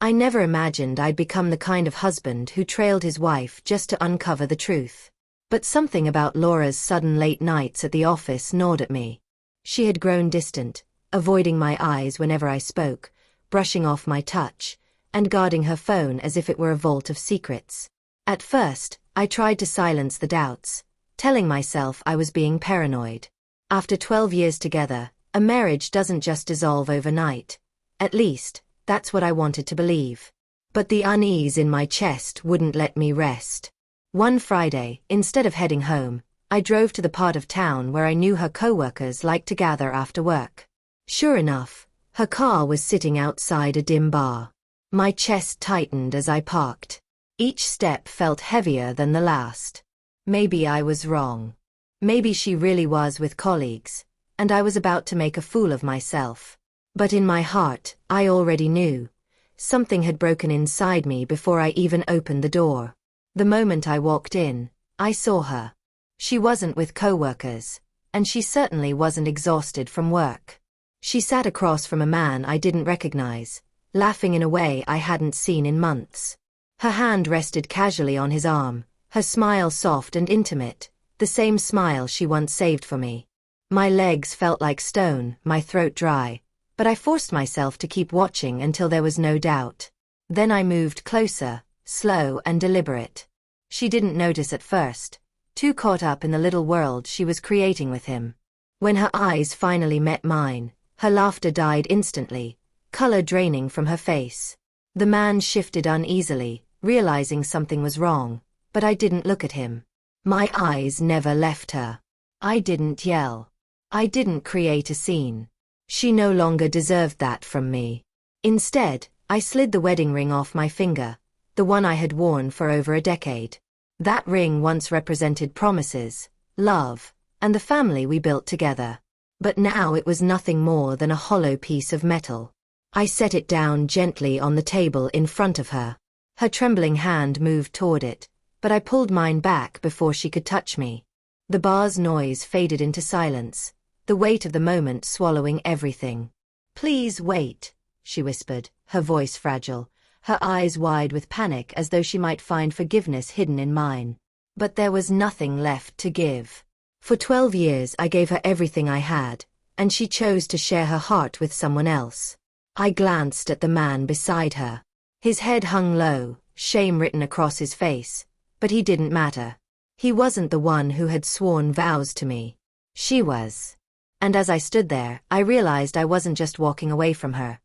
I never imagined I'd become the kind of husband who trailed his wife just to uncover the truth. But something about Laura's sudden late nights at the office gnawed at me. She had grown distant, avoiding my eyes whenever I spoke, brushing off my touch, and guarding her phone as if it were a vault of secrets. At first, I tried to silence the doubts, telling myself I was being paranoid. After 12 years together, a marriage doesn't just dissolve overnight. At least, that's what I wanted to believe. But the unease in my chest wouldn't let me rest. One Friday, instead of heading home, I drove to the part of town where I knew her coworkers liked to gather after work. Sure enough, her car was sitting outside a dim bar. My chest tightened as I parked. Each step felt heavier than the last. Maybe I was wrong. Maybe she really was with colleagues, and I was about to make a fool of myself. But in my heart, I already knew. Something had broken inside me before I even opened the door. The moment I walked in, I saw her. She wasn't with coworkers, and she certainly wasn't exhausted from work. She sat across from a man I didn't recognize, laughing in a way I hadn't seen in months. Her hand rested casually on his arm, her smile soft and intimate, the same smile she once saved for me. My legs felt like stone, my throat dry, but I forced myself to keep watching until there was no doubt. Then I moved closer, slow and deliberate. She didn't notice at first, too caught up in the little world she was creating with him. When her eyes finally met mine, her laughter died instantly, color draining from her face. The man shifted uneasily, realizing something was wrong, but I didn't look at him. My eyes never left her. I didn't yell. I didn't create a scene. She no longer deserved that from me. Instead, I slid the wedding ring off my finger, the one I had worn for over a decade. That ring once represented promises, love, and the family we built together. But now it was nothing more than a hollow piece of metal. I set it down gently on the table in front of her. Her trembling hand moved toward it, but I pulled mine back before she could touch me. The bar's noise faded into silence, the weight of the moment swallowing everything. "Please wait," she whispered, her voice fragile, her eyes wide with panic as though she might find forgiveness hidden in mine. But there was nothing left to give. For 12 years I gave her everything I had, and she chose to share her heart with someone else. I glanced at the man beside her. His head hung low, shame written across his face, but he didn't matter. He wasn't the one who had sworn vows to me. She was. And as I stood there, I realized I wasn't just walking away from her.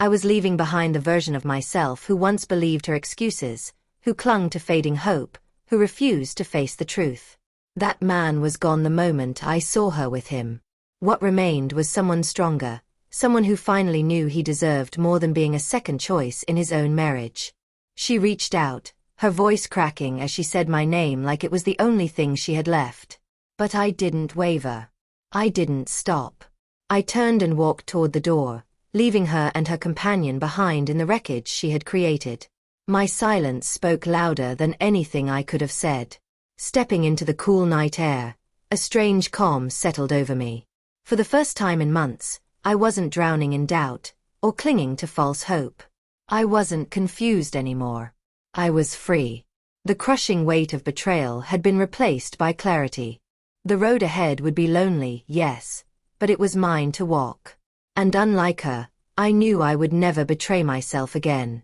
I was leaving behind the version of myself who once believed her excuses, who clung to fading hope, who refused to face the truth. That man was gone the moment I saw her with him. What remained was someone stronger, someone who finally knew he deserved more than being a second choice in his own marriage. She reached out, her voice cracking as she said my name like it was the only thing she had left. But I didn't waver. I didn't stop. I turned and walked toward the door, leaving her and her companion behind in the wreckage she had created. My silence spoke louder than anything I could have said. Stepping into the cool night air, a strange calm settled over me. For the first time in months, I wasn't drowning in doubt, or clinging to false hope. I wasn't confused anymore. I was free. The crushing weight of betrayal had been replaced by clarity. The road ahead would be lonely, yes, but it was mine to walk. And unlike her, I knew I would never betray myself again.